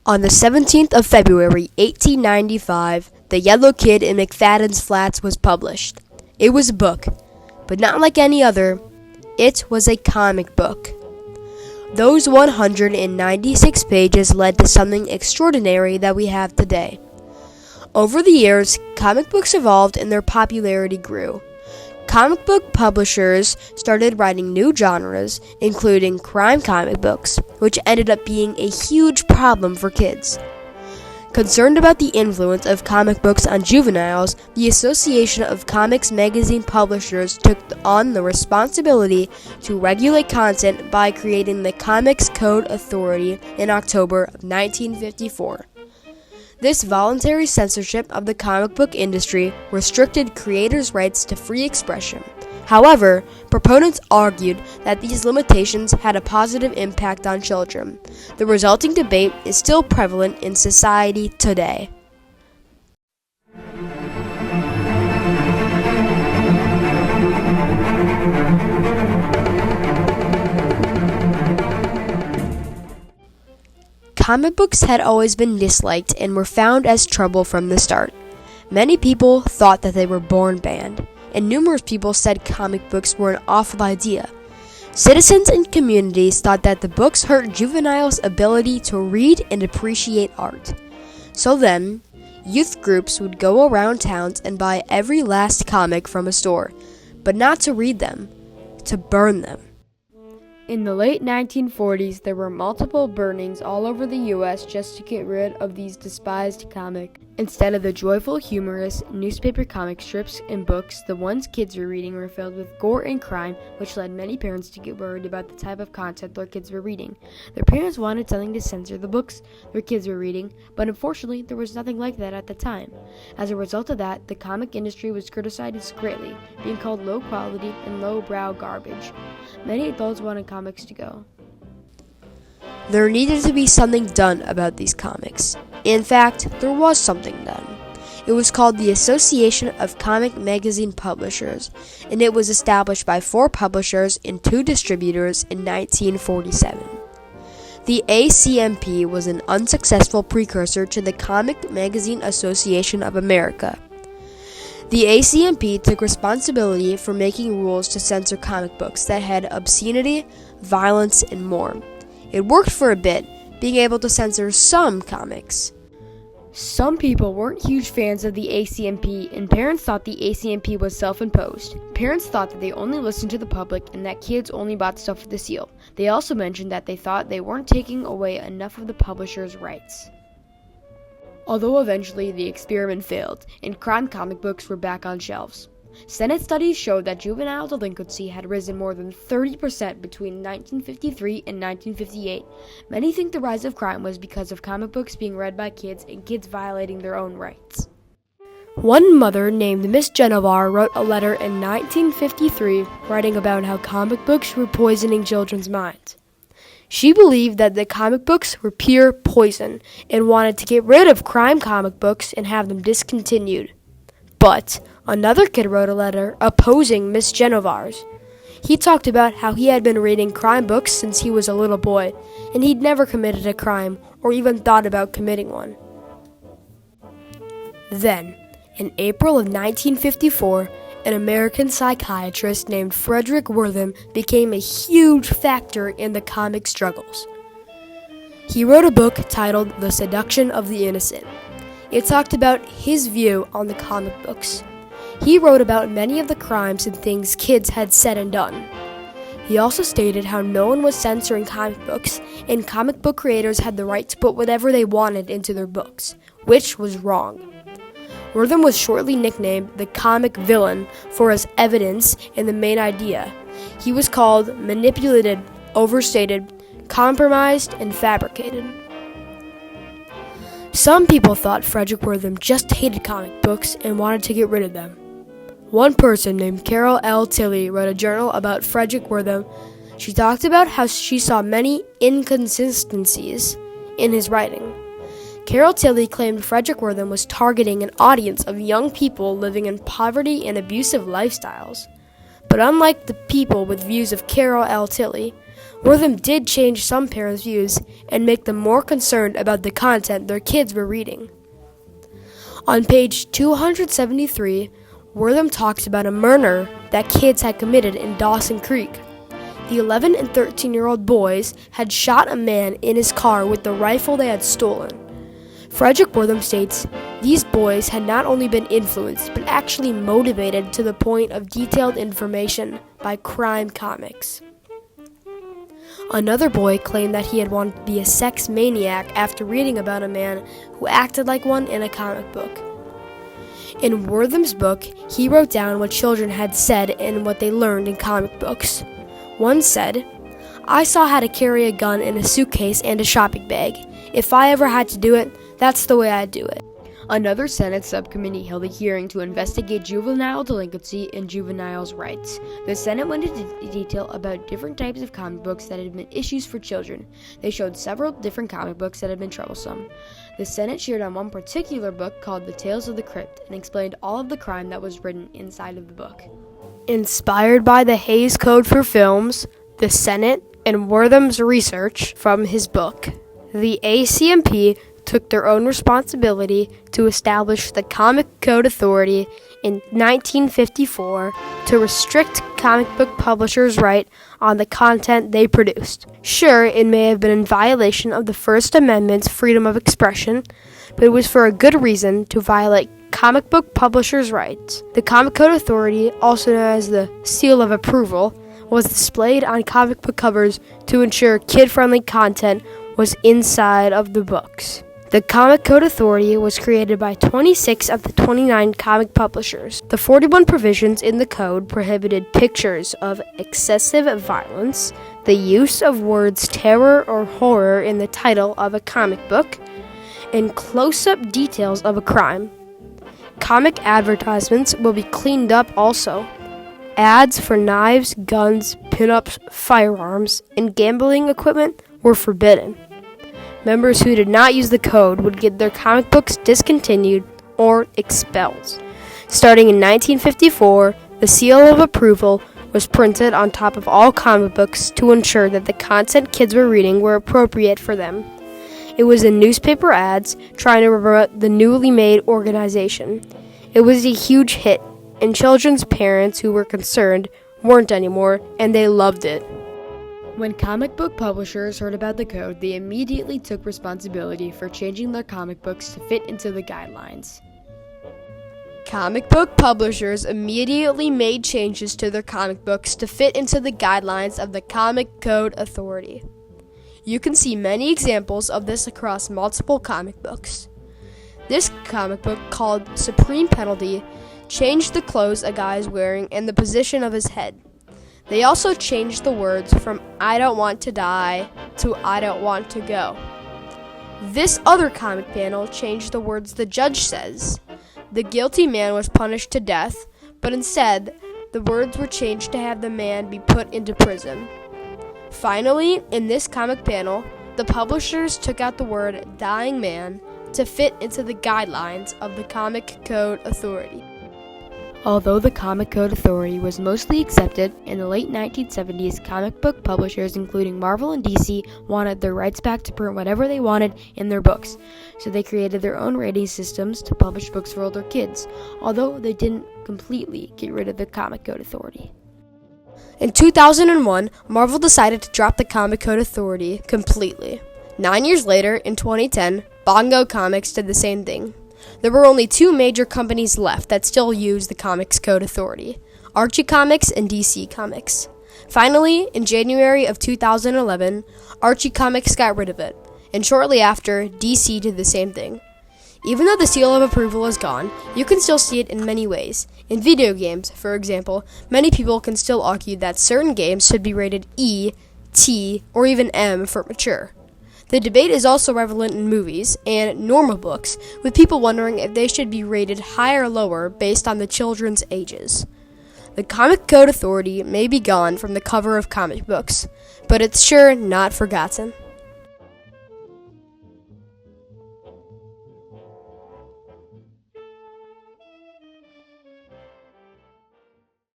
On the 17th of February, 1895, The Yellow Kid in McFadden's Flats was published. It was a book, but not like any other. It was a comic book. Those 196 pages led to something extraordinary that we have today. Over the years, comic books evolved and their popularity grew. Comic book publishers started writing new genres, including crime comic books, which ended up being a huge problem for kids. Concerned about the influence of comic books on juveniles, the Association of Comics magazine publishers took on the responsibility to regulate content by creating the Comics Code Authority in October of 1954. This voluntary censorship of the comic book industry restricted creators' rights to free expression. However, proponents argued that these limitations had a positive impact on children. The resulting debate is still prevalent in society today. Comic books had always been disliked and were found as trouble from the start. Many people thought that they were born banned, and numerous people said comic books were an awful idea. Citizens and communities thought that the books hurt juveniles' ability to read and appreciate art. So then, youth groups would go around towns and buy every last comic from a store, but not to read them, to burn them. In the late 1940s, there were multiple burnings all over the U.S. just to get rid of these despised comics. Instead of the joyful, humorous newspaper comic strips and books, the ones kids were reading were filled with gore and crime, which led many parents to get worried about the type of content their kids were reading. Their parents wanted something to censor the books their kids were reading, but unfortunately, there was nothing like that at the time. As a result of that, the comic industry was criticized greatly, being called low quality and low-brow garbage. Many adults wanted comics to go. There needed to be something done about these comics. In fact, there was something done. It was called the Association of Comic Magazine Publishers, and it was established by 4 publishers and 2 distributors in 1947. The ACMP was an unsuccessful precursor to the Comic Magazine Association of America. The ACMP took responsibility for making rules to censor comic books that had obscenity, violence, and more. It worked for a bit, being able to censor some comics. Some people weren't huge fans of the ACMP, and parents thought the ACMP was self-imposed. Parents thought that they only listened to the public and that kids only bought stuff with the seal. They also mentioned that they thought they weren't taking away enough of the publisher's rights. Although eventually the experiment failed, and crime comic books were back on shelves. Senate studies showed that juvenile delinquency had risen more than 30% between 1953 and 1958. Many think the rise of crime was because of comic books being read by kids and kids violating their own rights. One mother named Miss Genovar wrote a letter in 1953 writing about how comic books were poisoning children's minds. She believed that the comic books were pure poison and wanted to get rid of crime comic books and have them discontinued. But another kid wrote a letter opposing Miss Genovar's. He talked about how he had been reading crime books since he was a little boy, and he'd never committed a crime or even thought about committing one. Then, in April of 1954, an American psychiatrist named Frederick Wertham became a huge factor in the comic struggles. He wrote a book titled The Seduction of the Innocent. It talked about his view on the comic books. He wrote about many of the crimes and things kids had said and done. He also stated how no one was censoring comic books, and comic book creators had the right to put whatever they wanted into their books, which was wrong. Wertham was shortly nicknamed the comic villain for his evidence in the main idea. He was called manipulated, overstated, compromised, and fabricated. Some people thought Frederick Wertham just hated comic books and wanted to get rid of them. One person named Carol L. Tilly wrote a journal about Frederick Wertham. She talked about how she saw many inconsistencies in his writing. Carol Tilly claimed Frederick Wertham was targeting an audience of young people living in poverty and abusive lifestyles. But unlike the people with views of Carol L. Tilly, Wortham did change some parents' views and make them more concerned about the content their kids were reading. On page 273, Wortham talks about a murder that kids had committed in Dawson Creek. The 11 and 13-year-old boys had shot a man in his car with the rifle they had stolen. Frederick Wortham states, these boys had not only been influenced, but actually motivated to the point of detailed information by crime comics. Another boy claimed that he had wanted to be a sex maniac after reading about a man who acted like one in a comic book. In Wortham's book, he wrote down what children had said and what they learned in comic books. One said, I saw how to carry a gun in a suitcase and a shopping bag. If I ever had to do it, that's the way I'd do it. Another Senate subcommittee held a hearing to investigate juvenile delinquency and juveniles' rights. The Senate went into detail about different types of comic books that had been issues for children. They showed several different comic books that had been troublesome. The Senate cheered on one particular book called The Tales of the Crypt and explained all of the crime that was written inside of the book. Inspired by the Hays Code for films, the Senate, and Wortham's research from his book, the ACMP took their own responsibility to establish the Comic Code Authority in 1954 to restrict comic book publishers' right on the content they produced. Sure, it may have been in violation of the First Amendment's freedom of expression, but it was for a good reason to violate comic book publishers' rights. The Comic Code Authority, also known as the Seal of Approval, was displayed on comic book covers to ensure kid-friendly content was inside of the books. The Comic Code Authority was created by 26 of the 29 comic publishers. The 41 provisions in the code prohibited pictures of excessive violence, the use of words terror or horror in the title of a comic book, and close-up details of a crime. Comic advertisements will be cleaned up also. Ads for knives, guns, pin-ups, firearms, and gambling equipment were forbidden. Members who did not use the code would get their comic books discontinued or expelled. Starting in 1954, the seal of approval was printed on top of all comic books to ensure that the content kids were reading were appropriate for them. It was in newspaper ads trying to promote the newly made organization. It was a huge hit, and children's parents who were concerned weren't anymore, and they loved it. When comic book publishers heard about the code, they immediately took responsibility for changing their comic books to fit into the guidelines. Comic book publishers immediately made changes to their comic books to fit into the guidelines of the Comic Code Authority. You can see many examples of this across multiple comic books. This comic book, called Supreme Penalty, changed the clothes a guy is wearing and the position of his head. They also changed the words from I don't want to die to I don't want to go. This other comic panel changed the words the judge says. The guilty man was punished to death, but instead, the words were changed to have the man be put into prison. Finally, in this comic panel, the publishers took out the word dying man to fit into the guidelines of the Comic Code Authority. Although the Comic Code Authority was mostly accepted, in the late 1970s, comic book publishers, including Marvel and DC, wanted their rights back to print whatever they wanted in their books, so they created their own rating systems to publish books for older kids, although they didn't completely get rid of the Comic Code Authority. In 2001, Marvel decided to drop the Comic Code Authority completely. 9 years later, in 2010, Bongo Comics did the same thing. There were only two major companies left that still use the Comics Code Authority, Archie Comics and DC Comics. Finally, in January of 2011, Archie Comics got rid of it, and shortly after, DC did the same thing. Even though the seal of approval is gone, you can still see it in many ways. In video games, for example, many people can still argue that certain games should be rated E, T, or even M for mature. The debate is also prevalent in movies and normal books, with people wondering if they should be rated higher or lower based on the children's ages. The Comic Code Authority may be gone from the cover of comic books, but it's sure not forgotten.